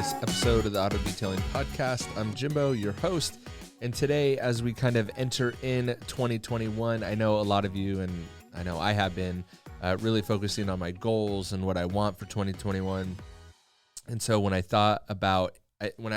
this episode of the Auto Detailing Podcast. I'm Jimbo, your host, and today, as we kind of enter in 2021, I know a lot of you, and I know I have been, really focusing on my goals and what I want for 2021. And so when I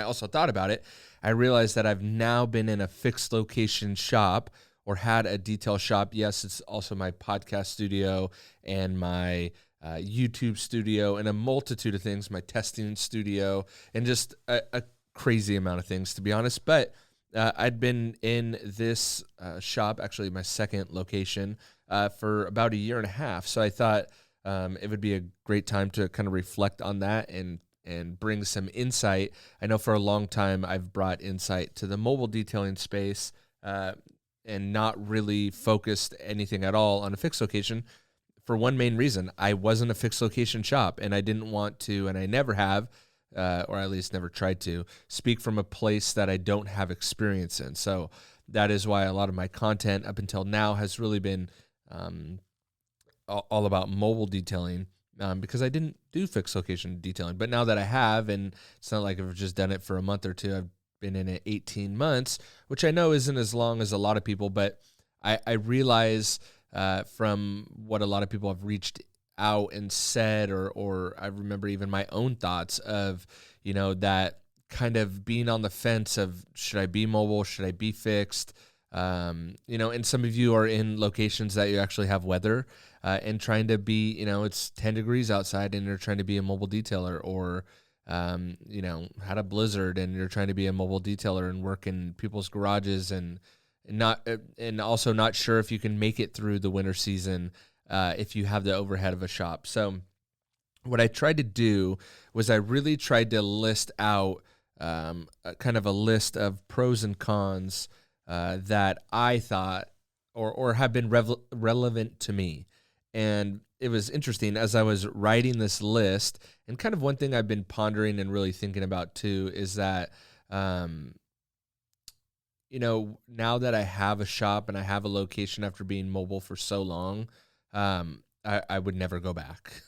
also thought about it, I realized that I've now been in a fixed location shop or had a detail shop. Yes, it's also my podcast studio and my YouTube studio and a multitude of things, my testing studio, and just a crazy amount of things, to be honest. But I'd been in this shop, actually my second location, for about a year and a half. So I thought it would be a great time to kind of reflect on that and bring some insight. I know for a long time I've brought insight to the mobile detailing space and not really focused anything at all on a fixed location. For one main reason, I wasn't a fixed location shop, and I didn't want to, and I never have, or at least never tried to, speak from a place that I don't have experience in. So that is why a lot of my content up until now has really been all about mobile detailing, because I didn't do fixed location detailing. But now that I have, and it's not like I've just done it for a month or two, I've been in it 18 months, which I know isn't as long as a lot of people, but I realize from what a lot of people have reached out and said, or I remember even my own thoughts of, that kind of being on the fence of, should I be mobile? Should I be fixed? And some of you are in locations that you actually have weather, and trying to be, it's 10 degrees outside and you're trying to be a mobile detailer, or, had a blizzard and you're trying to be a mobile detailer and work in people's garages and also not sure if you can make it through the winter season if you have the overhead of a shop. So what I tried to do was I really tried to list out kind of a list of pros and cons that I thought or have been relevant to me. And it was interesting as I was writing this list, and kind of one thing I've been pondering and really thinking about too is that now that I have a shop and I have a location after being mobile for so long, I would never go back.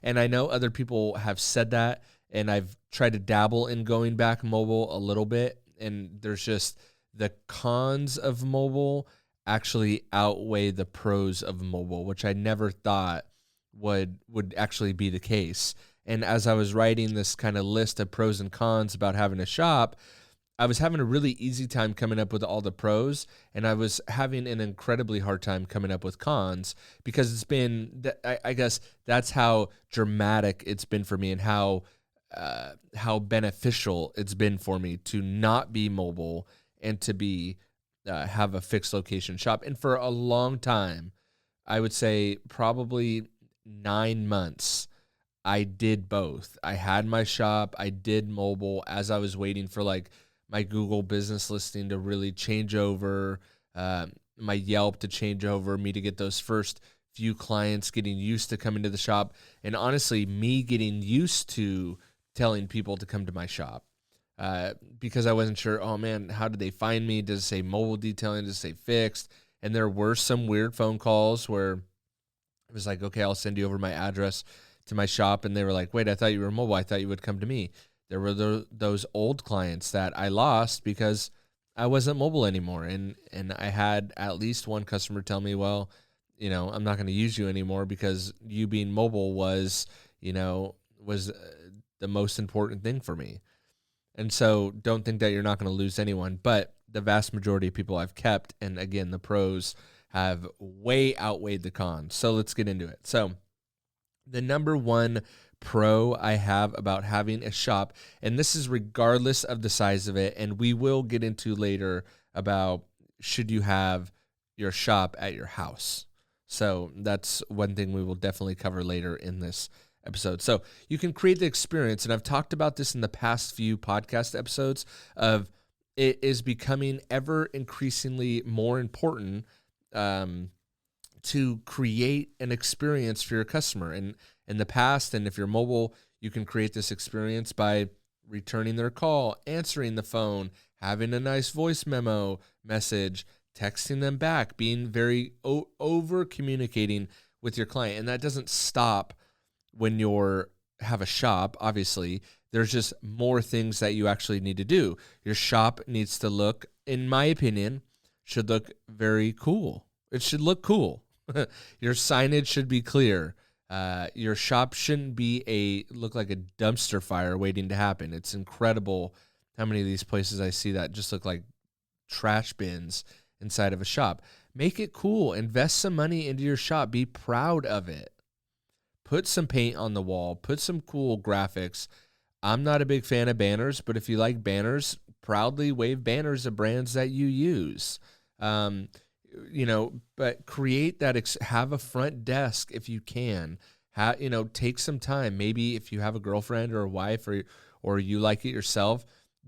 And I know other people have said that, and I've tried to dabble in going back mobile a little bit. And there's just the cons of mobile actually outweigh the pros of mobile, which I never thought would actually be the case. And as I was writing this kind of list of pros and cons about having a shop, I was having a really easy time coming up with all the pros, and I was having an incredibly hard time coming up with cons, because it's been, I guess that's how dramatic it's been for me, and how beneficial it's been for me to not be mobile and to be have a fixed location shop. And for a long time, I would say probably 9 months, I did both. I had my shop, I did mobile as I was waiting for my Google business listing to really change over, my Yelp to change over, me to get those first few clients, getting used to coming to the shop, and honestly, me getting used to telling people to come to my shop, because I wasn't sure, oh man, how did they find me? Does it say mobile detailing? Does it say fixed? And there were some weird phone calls where it was like, okay, I'll send you over my address to my shop, and they were like, wait, I thought you were mobile. I thought you would come to me. There were those old clients that I lost because I wasn't mobile anymore. And I had at least one customer tell me, well, I'm not going to use you anymore because you being mobile was the most important thing for me. And so don't think that you're not going to lose anyone. But the vast majority of people I've kept, and again, the pros have way outweighed the cons. So let's get into it. So the number one pro I have about having a shop, and this is regardless of the size of it, and we will get into later about should you have your shop at your house. So that's one thing we will definitely cover later in this episode. So you can create the experience, and I've talked about this in the past few podcast episodes, of it is becoming ever increasingly more important to create an experience for your customer. And in the past, and if you're mobile, you can create this experience by returning their call, answering the phone, having a nice voice memo message, texting them back, being very over communicating with your client. And that doesn't stop when you have a shop. Obviously, There's just more things that you actually need to do. Your shop needs to look, in my opinion, should look very cool. It should look cool. Your signage should be clear. Your shop shouldn't look like a dumpster fire waiting to happen. It's incredible how many of these places I see that just look like trash bins inside of a shop. Make it cool. Invest some money into your shop. Be proud of it. Put some paint on the wall. Put some cool graphics. I'm not a big fan of banners, but if you like banners, proudly wave banners of brands that you use. But create that, have a front desk if you can. Take some time. Maybe if you have a girlfriend or a wife or you like it yourself,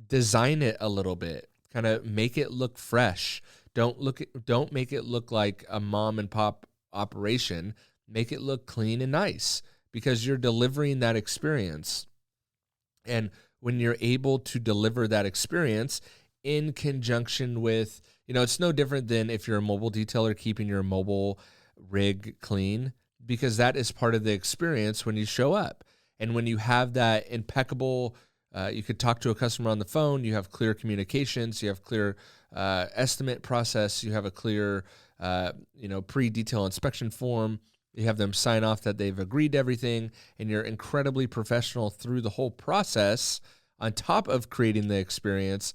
design it a little bit. Kind of make it look fresh. Don't make it look like a mom and pop operation. Make it look clean and nice because you're delivering that experience. And when you're able to deliver that experience in conjunction with, it's no different than if you're a mobile detailer keeping your mobile rig clean, because that is part of the experience when you show up. And when you have that impeccable, you could talk to a customer on the phone, you have clear communications, you have clear estimate process, you have a clear, pre-detail inspection form, you have them sign off that they've agreed to everything, and you're incredibly professional through the whole process on top of creating the experience.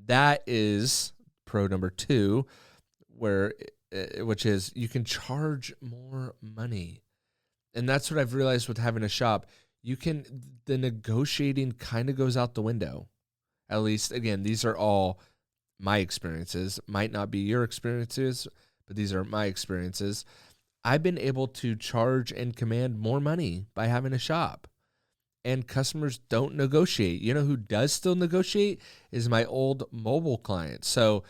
That is pro number 2, which is you can charge more money. And that's what I've realized with having a shop. The negotiating kind of goes out the window. At least, again, these are all my experiences. Might not be your experiences, but these are my experiences. I've been able to charge and command more money by having a shop. And customers don't negotiate. You know who does still negotiate is my old mobile clients. So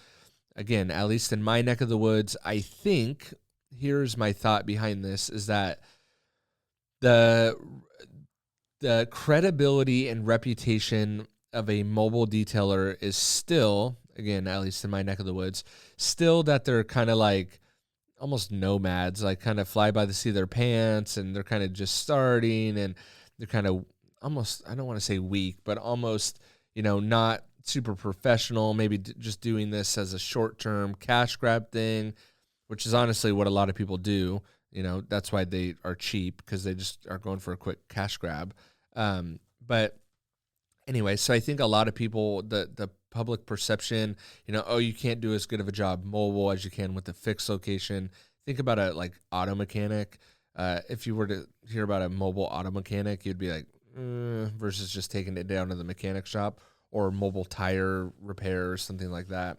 again, at least in my neck of the woods, I think here's my thought behind this is that the credibility and reputation of a mobile detailer is still, again, at least in my neck of the woods, still that they're kind of like almost nomads, like kind of fly by the seat of their pants, and they're kind of just starting, and they're kind of almost, I don't want to say weak, but almost, not super professional, maybe just doing this as a short-term cash grab thing, which is honestly what a lot of people do. That's why they are cheap, because they just are going for a quick cash grab. But anyway, so I think a lot of people, the public perception, you can't do as good of a job mobile as you can with the fixed location. Think about a like auto mechanic. If you were to hear about a mobile auto mechanic, you'd be like, versus just taking it down to the mechanic shop or mobile tire repair or something like that.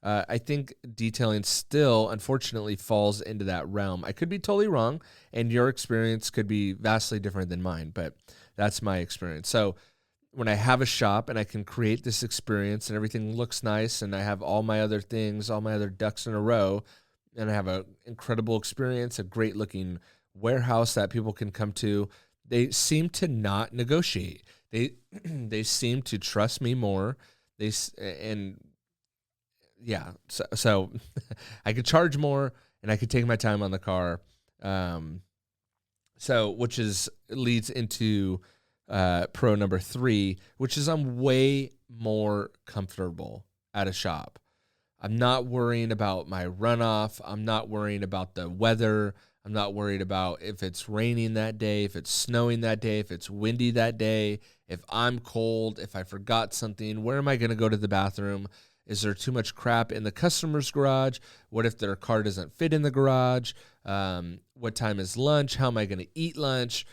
I think detailing still, unfortunately, falls into that realm. I could be totally wrong, and your experience could be vastly different than mine, but that's my experience. So when I have a shop and I can create this experience and everything looks nice and I have all my other things, all my other ducks in a row, and I have an incredible experience, a great looking warehouse that people can come to, they seem to not negotiate. They seem to trust me more. So I could charge more and I could take my time on the car. Which leads into pro number 3, which is I'm way more comfortable at a shop. I'm not worrying about my runoff. I'm not worrying about the weather. I'm not worried about if it's raining that day, if it's snowing that day, if it's windy that day, if I'm cold, if I forgot something. Where am I going to go to the bathroom? Is there too much crap in the customer's garage? What if their car doesn't fit in the garage? What time is lunch? How am I going to eat lunch?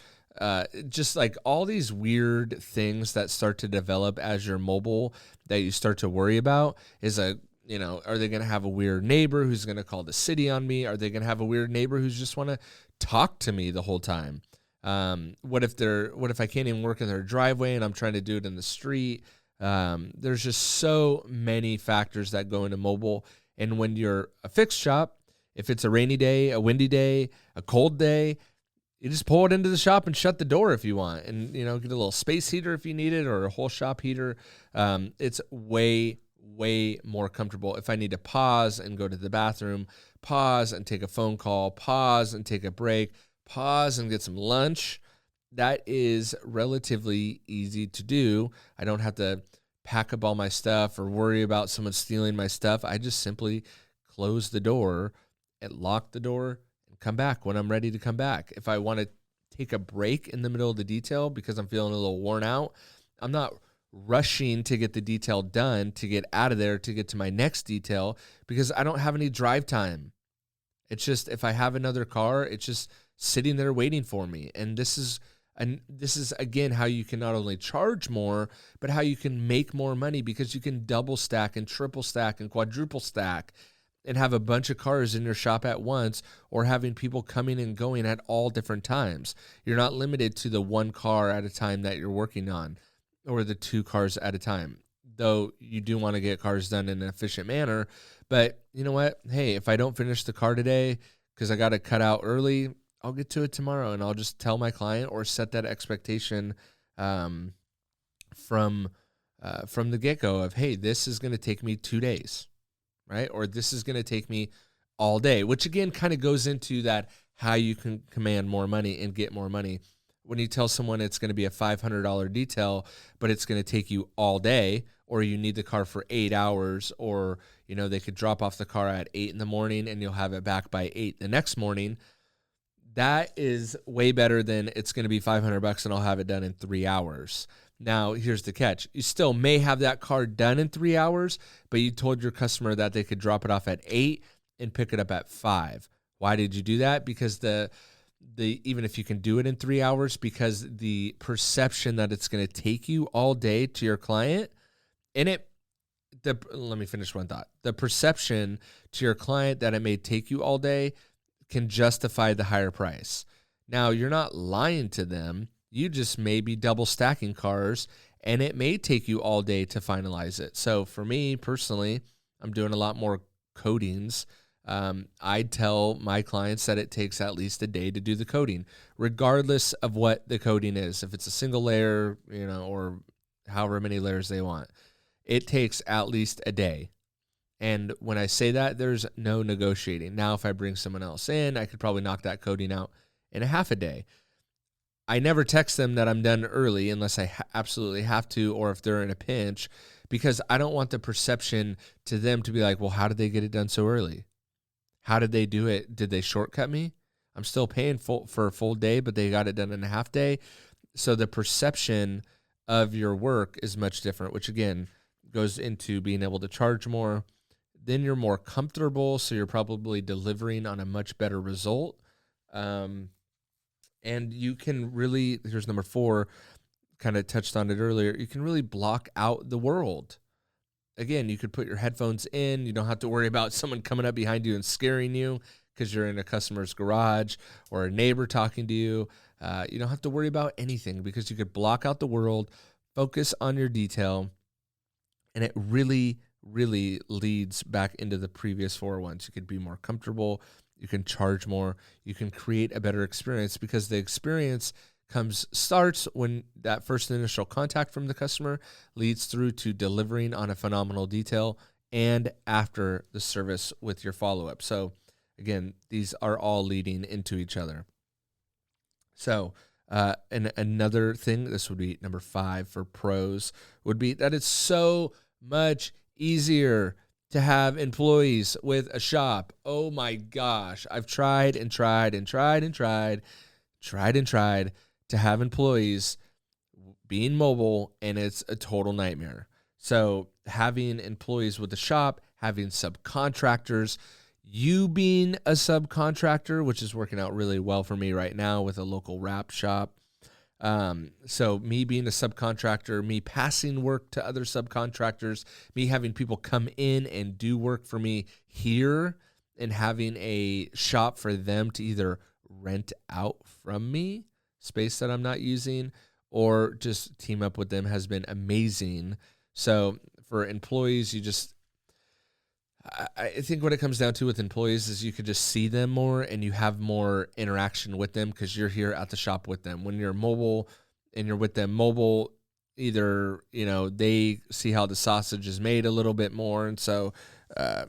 Just like all these weird things that start to develop as you're mobile that you start to worry about is are they going to have a weird neighbor who's going to call the city on me? Are they going to have a weird neighbor who's just want to talk to me the whole time? What if I can't even work in their driveway and I'm trying to do it in the street? There's just so many factors that go into mobile. And when you're a fixed shop, if it's a rainy day, a windy day, a cold day, you just pull it into the shop and shut the door if you want, and get a little space heater if you need it, or a whole shop heater. It's way more comfortable. If I need to pause and go to the bathroom, pause and take a phone call, pause and take a break, pause and get some lunch, that is relatively easy to do. I don't have to pack up all my stuff or worry about someone stealing my stuff. I just simply close the door and lock the door and come back when I'm ready to come back. If I want to take a break in the middle of the detail because I'm feeling a little worn out, I'm not rushing to get the detail done, to get out of there, to get to my next detail, because I don't have any drive time. It's just, if I have another car, it's just sitting there waiting for me. And this is again how you can not only charge more, but how you can make more money, because you can double stack and triple stack and quadruple stack and have a bunch of cars in your shop at once, or having people coming and going at all different times. You're not limited to the one car at a time that you're working on, or the 2 cars at a time, though you do want to get cars done in an efficient manner. But you know what? Hey, if I don't finish the car today because I got to cut out early, I'll get to it tomorrow, and I'll just tell my client, or set that expectation from the get-go of, hey, this is going to take me 2 days, right? Or this is going to take me all day, which again kind of goes into that how you can command more money and get more money. When you tell someone it's going to be a $500 detail, but it's going to take you all day, or you need the car for 8 hours, or they could drop off the car at 8 in the morning and you'll have it back by 8 the next morning. That is way better than it's going to be $500 and I'll have it done in 3 hours. Now, here's the catch. You still may have that car done in 3 hours, but you told your customer that they could drop it off at 8 and pick it up at 5. Why did you do that? Because even if you can do it in 3 hours, because the perception that it's going to take you all day to your client, let me finish one thought. The perception to your client that it may take you all day can justify the higher price. Now, you're not lying to them. You just may be double stacking cars, and it may take you all day to finalize it. So for me personally, I'm doing a lot more coatings. I tell my clients that it takes at least a day to do the coating, regardless of what the coating is. If it's a single layer, or however many layers they want, it takes at least a day. And when I say that, there's no negotiating. Now, if I bring someone else in, I could probably knock that coating out in a half a day. I never text them that I'm done early unless I absolutely have to, or if they're in a pinch, because I don't want the perception to them to be like, well, how did they get it done so early? How did they do it? Did they shortcut me? I'm still paying for a full day, but they got it done in a half day. So the perception of your work is much different, which again goes into being able to charge more. Then you're more comfortable, so you're probably delivering on a much better result. And you can really, here's number 4, kind of touched on it earlier, you can really block out the world. Again, you could put your headphones in. You don't have to worry about someone coming up behind you and scaring you because you're in a customer's garage, or a neighbor talking to you. You don't have to worry about anything, because you could block out the world, focus on your detail, and it really, really leads back into the previous 4 ones. You could be more comfortable. You can charge more. You can create a better experience, because the experience starts when that first initial contact from the customer leads through to delivering on a phenomenal detail, and after the service with your follow-up. So again, these are all leading into each other. So and another thing, this would be number 5 for pros, would be that it's so much easier to have employees with a shop. Oh my gosh. I've tried and tried and tried and tried to have employees being mobile, and it's a total nightmare. So having employees with the shop, having subcontractors, you being a subcontractor, which is working out really well for me right now with a local wrap shop. So me being a subcontractor, me passing work to other subcontractors, me having people come in and do work for me here, and having a shop for them to either rent out from me, space that I'm not using, or just team up with them, has been amazing. So for employees, I think what it comes down to with employees is you could just see them more, and you have more interaction with them because you're here at the shop with them. When you're mobile and you're with them mobile, either, they see how the sausage is made a little bit more, and so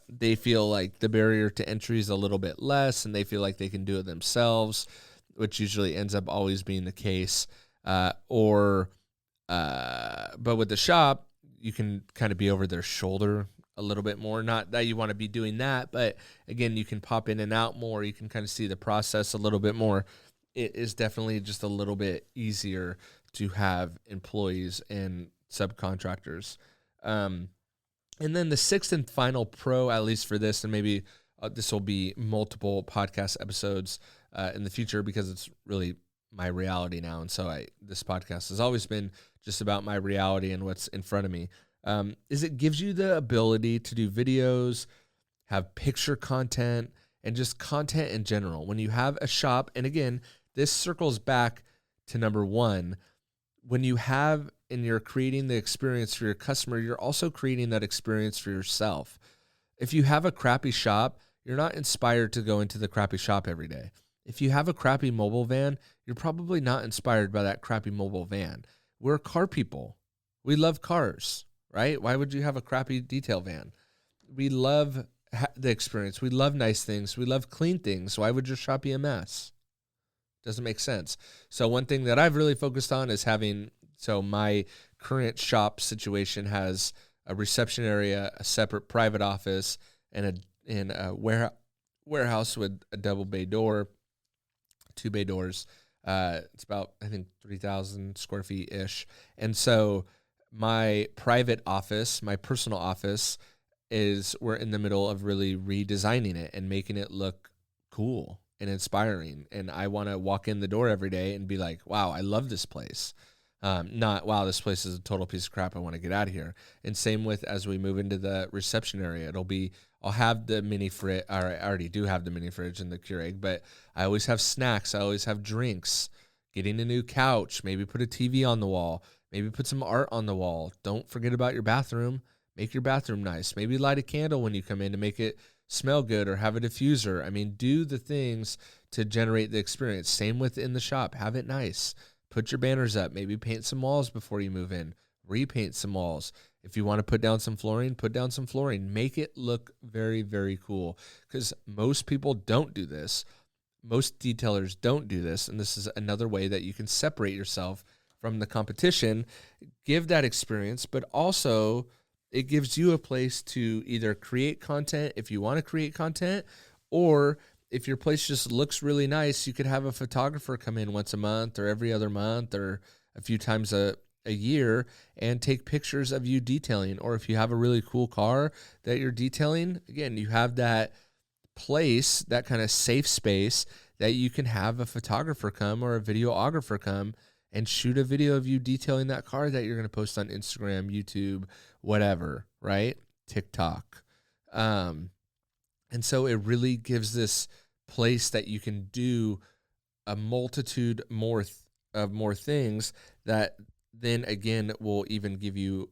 they feel like the barrier to entry is a little bit less, and they feel like they can do it themselves. which usually ends up always being the case. But with the shop, you can kind of be over their shoulder a little bit more. Not that you want to be doing that, but again, you can pop in and out more. You can kind of see the process a little bit more. It is definitely just a little bit easier to have employees and subcontractors. And then the sixth and final pro, at least for this, and maybe this will be multiple podcast episodes in the future because it's really my reality now. And so this podcast has always been just about my reality and what's in front of me, is it gives you the ability to do videos, have picture content, and just content in general. When you have a shop, and again, this circles back to number one, when you have and you're creating the experience for your customer, you're also creating that experience for yourself. If you have a crappy shop, you're not inspired to go into the crappy shop every day. If you have a crappy mobile van, you're probably not inspired by that crappy mobile van. We're car people. We love cars, right? Why would you have a crappy detail van? We love the experience. We love nice things. We love clean things. Why would your shop be a mess? Doesn't make sense. So one thing that I've really focused on is my current shop situation has a reception area, a separate private office, and a warehouse with a double bay door, 2 bay doors. It's about, I think, 3,000 square feet ish. And so my private office, my personal office, we're in the middle of really redesigning it and making it look cool and inspiring. And I want to walk in the door every day and be like, wow, I love this place. Not, wow, this place is a total piece of crap, I want to get out of here. And same with as we move into the reception area, I'll have the mini fridge, or I already do have the mini fridge and the Keurig, but I always have snacks, I always have drinks, getting a new couch, maybe put a TV on the wall, maybe put some art on the wall. Don't forget about your bathroom. Make your bathroom nice. Maybe light a candle when you come in to make it smell good, or have a diffuser. I mean, do the things to generate the experience. Same within the shop. Have it nice. Put your banners up. Maybe paint some walls before you move in. Repaint some walls. If you want to put down some flooring, put down some flooring. Make it look very, very cool, because most people don't do this. Most detailers don't do this, and this is another way that you can separate yourself from the competition, give that experience, but also it gives you a place to either create content if you want to create content, or if your place just looks really nice, you could have a photographer come in once a month or every other month or a few times a year and take pictures of you detailing. Or if you have a really cool car that you're detailing, again, you have that place, that kind of safe space that you can have a photographer come or a videographer come and shoot a video of you detailing that car that you're going to post on Instagram, YouTube, whatever, right? TikTok. And so it really gives this place that you can do a multitude of more things that then again will even give you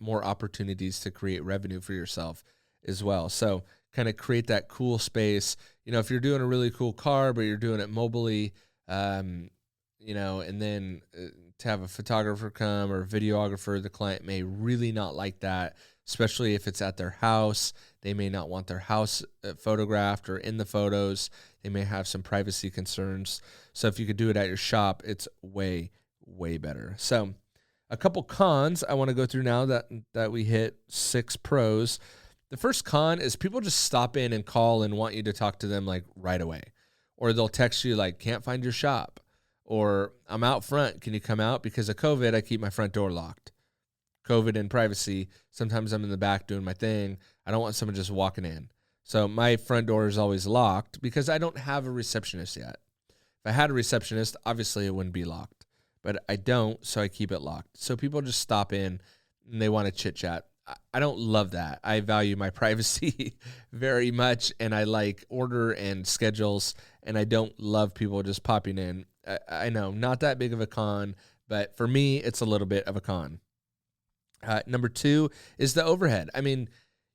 more opportunities to create revenue for yourself as well. So kind of create that cool space. If you're doing a really cool car, but you're doing it mobily, and then to have a photographer come or a videographer, the client may really not like that, especially if it's at their house. They may not want their house photographed or in the photos. They may have some privacy concerns. So if you could do it at your shop, it's way, way better. So a couple cons I want to go through now that we hit 6 pros. The first con is people just stop in and call and want you to talk to them like right away. Or they'll text you like, can't find your shop. Or I'm out front. Can you come out? Because of COVID, I keep my front door locked. COVID and privacy. Sometimes I'm in the back doing my thing. I don't want someone just walking in. So my front door is always locked because I don't have a receptionist yet. If I had a receptionist, obviously it wouldn't be locked. But I don't, so I keep it locked. So people just stop in and they want to chit chat. I don't love that. I value my privacy very much, and I like order and schedules, and I don't love people just popping in. I know, not that big of a con, but for me, it's a little bit of a con. Number 2 is the overhead. I mean,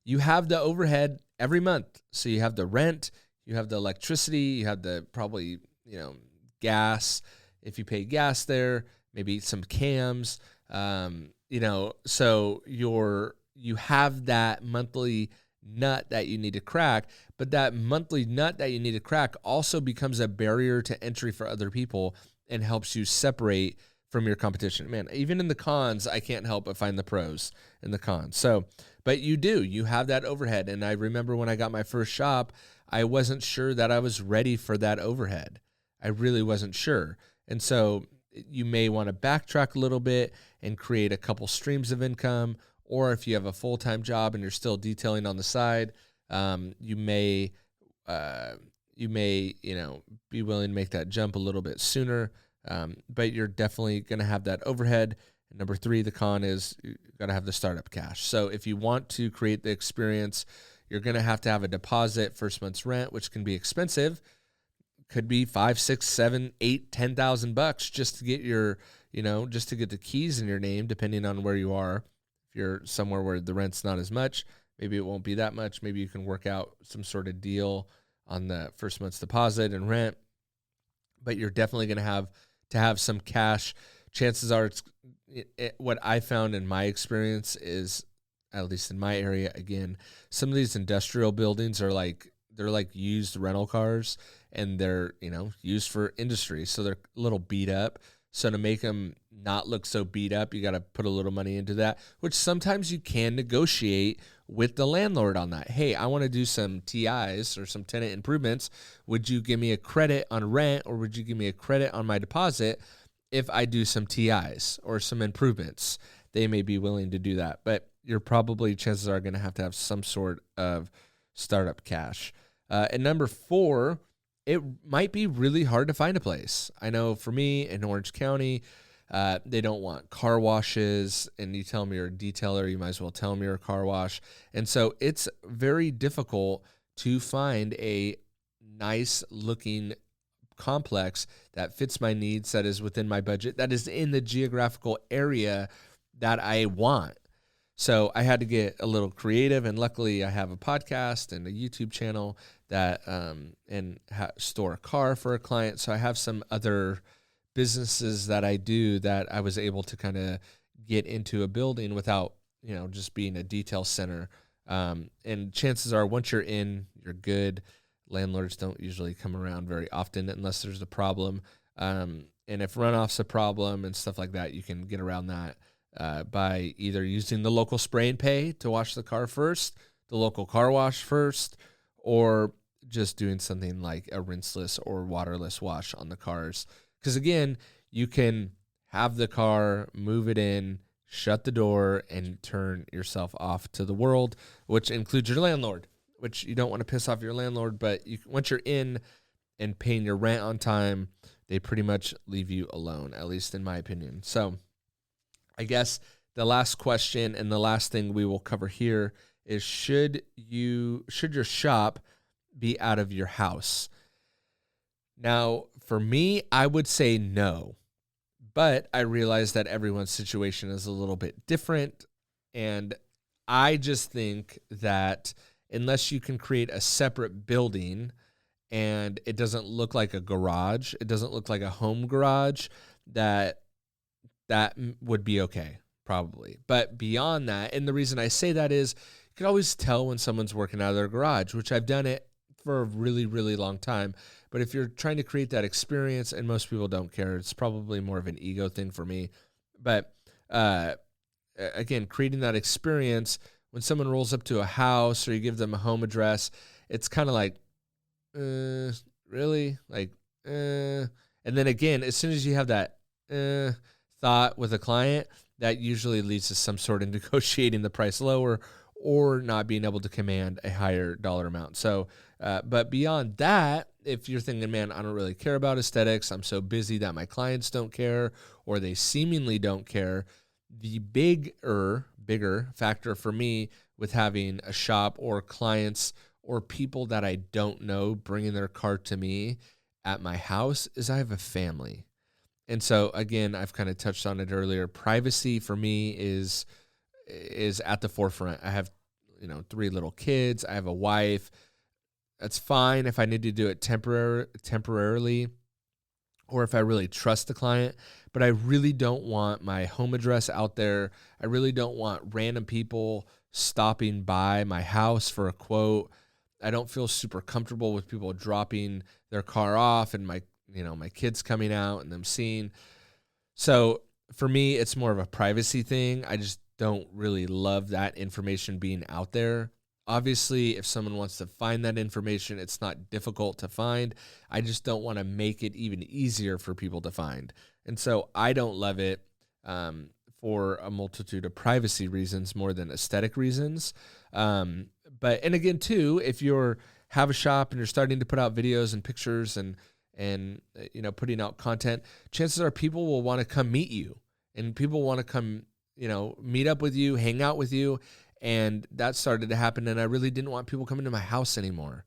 you have the overhead every month. So you have the rent, you have the electricity, you have the probably, gas, if you pay gas there, maybe some cams, so you have that monthly nut that you need to crack, but that monthly nut that you need to crack also becomes a barrier to entry for other people and helps you separate from your competition. Man, even in the cons, I can't help but find the pros in the cons. So, but you have that overhead. And I remember when I got my first shop, I wasn't sure that I was ready for that overhead. I really wasn't sure. And so you may want to backtrack a little bit and create a couple streams of income. Or if you have a full-time job and you're still detailing on the side, you may, be willing to make that jump a little bit sooner. But you're definitely going to have that overhead. And number 3, the con is you got to have the startup cash. So if you want to create the experience, you're going to have a deposit, first month's rent, which can be expensive. Could be $5,000, $6,000, $7,000, $8,000, $10,000 just to get just to get the keys in your name, depending on where you are. If you're somewhere where the rent's not as much, maybe it won't be that much. Maybe you can work out some sort of deal on the first month's deposit and rent. But you're definitely going to have some cash. Chances are, what I found in my experience is, at least in my area, again, some of these industrial buildings they're like used rental cars, and they're used for industry, so they're a little beat up. So to make them not look so beat up, you got to put a little money into that, which sometimes you can negotiate with the landlord on that. Hey, I want to do some TIs or some tenant improvements. Would you give me a credit on rent, or would you give me a credit on my deposit if I do some TIs or some improvements? They may be willing to do that, but you're probably, chances are, going to have some sort of startup cash. And number 4, it might be really hard to find a place. I know for me in Orange County, they don't want car washes, and you tell them you're a detailer, you might as well tell them you're a car wash. And so it's very difficult to find a nice looking complex that fits my needs, that is within my budget, that is in the geographical area that I want. So I had to get a little creative, and luckily I have a podcast and a YouTube channel that store a car for a client. So I have some other businesses that I do that I was able to kind of get into a building without, just being a detail center. And chances are, once you're in, you're good. Landlords don't usually come around very often unless there's a problem. And if runoff's a problem and stuff like that, you can get around that by either using the local spray and pay to wash the car first, the local car wash first, or just doing something like a rinseless or waterless wash on the cars. Because again, you can have the car, move it in, shut the door, and turn yourself off to the world, which includes your landlord, which you don't want to piss off your landlord. But once you're in and paying your rent on time, they pretty much leave you alone, at least in my opinion. So I guess the last question and the last thing we will cover here is, should your shop be out of your house? Now, for me, I would say no, but I realize that everyone's situation is a little bit different. And I just think that unless you can create a separate building and it doesn't look like a garage, it doesn't look like a home garage, that would be okay, probably. But beyond that, and the reason I say that is, you can always tell when someone's working out of their garage, which I've done it for a really, really long time. But if you're trying to create that experience, and most people don't care, it's probably more of an ego thing for me. But again, creating that experience, when someone rolls up to a house or you give them a home address, it's kind of like, really? Like, and then again, as soon as you have that thought with a client, that usually leads to some sort of negotiating the price lower or not being able to command a higher dollar amount. So, but beyond that, if you're thinking, man, I don't really care about aesthetics, I'm so busy that my clients don't care, or they seemingly don't care, the bigger factor for me with having a shop or clients or people that I don't know bringing their car to me at my house is I have a family. And so, again, I've kind of touched on it earlier. Privacy for me is at the forefront. I have, 3 little kids. I have a wife. That's fine if I need to do it temporarily, or if I really trust the client. But I really don't want my home address out there. I really don't want random people stopping by my house for a quote. I don't feel super comfortable with people dropping their car off and my kids coming out and them seeing. So for me, it's more of a privacy thing. I just don't really love that information being out there. Obviously, if someone wants to find that information, it's not difficult to find. I just don't want to make it even easier for people to find. And so I don't love it for a multitude of privacy reasons more than aesthetic reasons. And again, too, if have a shop and you're starting to put out videos and pictures and putting out content, chances are people will want to come meet you, and people want to come, meet up with you, hang out with you. And that started to happen. And I really didn't want people coming to my house anymore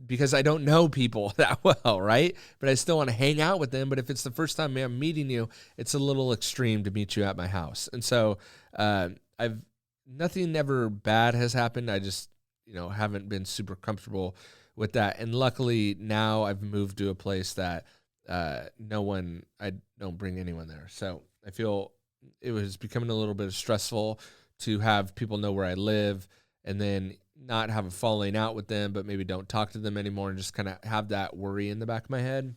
because I don't know people that well, right? But I still want to hang out with them. But if it's the first time I'm meeting you, it's a little extreme to meet you at my house. And so nothing ever bad has happened. I just, haven't been super comfortable with that. And luckily now I've moved to a place that I don't bring anyone there. So I feel it was becoming a little bit stressful to have people know where I live and then not have a falling out with them, but maybe don't talk to them anymore and just kind of have that worry in the back of my head.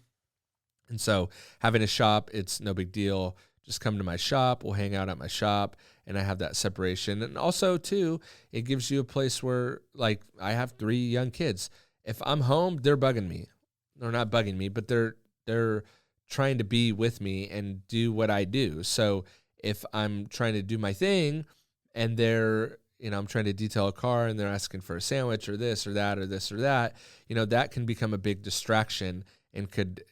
And so having a shop, it's no big deal. Just come to my shop. We'll hang out at my shop, and I have that separation. And also, too, it gives you a place where, like, I have 3 young kids. If I'm home, they're bugging me. They're not bugging me, but they're trying to be with me and do what I do. So if I'm trying to do my thing and I'm trying to detail a car and they're asking for a sandwich or this or that or this or that, that can become a big distraction and could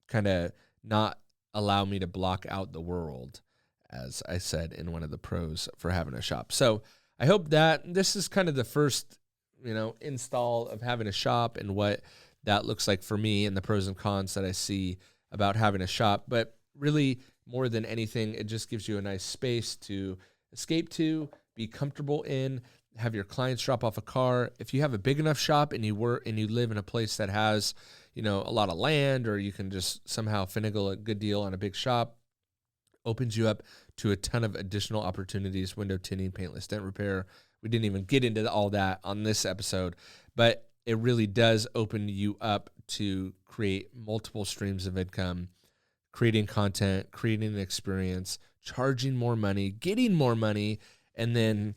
kind of not allow me to block out the world, as I said in one of the pros for having a shop. So I hope that this is kind of the first, install of having a shop and what that looks like for me and the pros and cons that I see about having a shop. But really, more than anything, it just gives you a nice space to escape to, be comfortable in, have your clients drop off a car. If you have a big enough shop and you live in a place that has, a lot of land, or you can just somehow finagle a good deal on a big shop, opens you up to a ton of additional opportunities, window tinting, paintless dent repair. We didn't even get into all that on this episode, but it really does open you up to create multiple streams of income, creating content, creating an experience, charging more money, getting more money, and then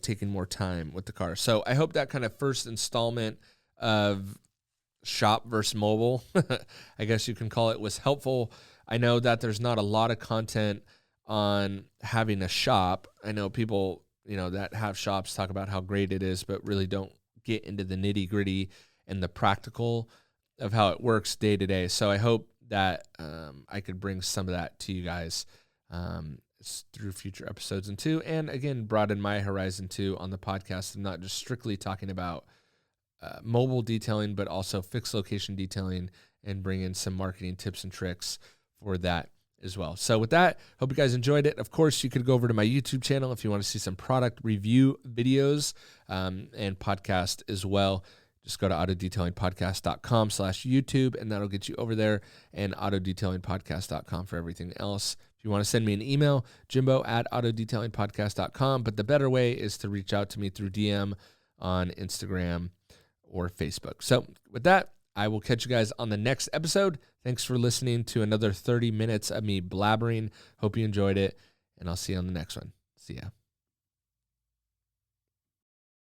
taking more time with the car. So I hope that kind of first installment of shop versus mobile, I guess you can call it, was helpful. I know that there's not a lot of content on having a shop. I know people, that have shops talk about how great it is, but really don't get into the nitty gritty and the practical of how it works day to day. So I hope that I could bring some of that to you guys through future episodes and again, broaden my horizon too on the podcast. I'm not just strictly talking about mobile detailing, but also fixed location detailing, and bring in some marketing tips and tricks for that as well. So with that, hope you guys enjoyed it. Of course, you could go over to my YouTube channel if you want to see some product review videos and podcast as well. Just go to autodetailingpodcast.com/YouTube, and that'll get you over there, and autodetailingpodcast.com for everything else. If you want to send me an email, jimbo@autodetailingpodcast.com. But the better way is to reach out to me through DM on Instagram or Facebook. So with that, I will catch you guys on the next episode. Thanks for listening to another 30 minutes of me blabbering. Hope you enjoyed it, and I'll see you on the next one. See ya.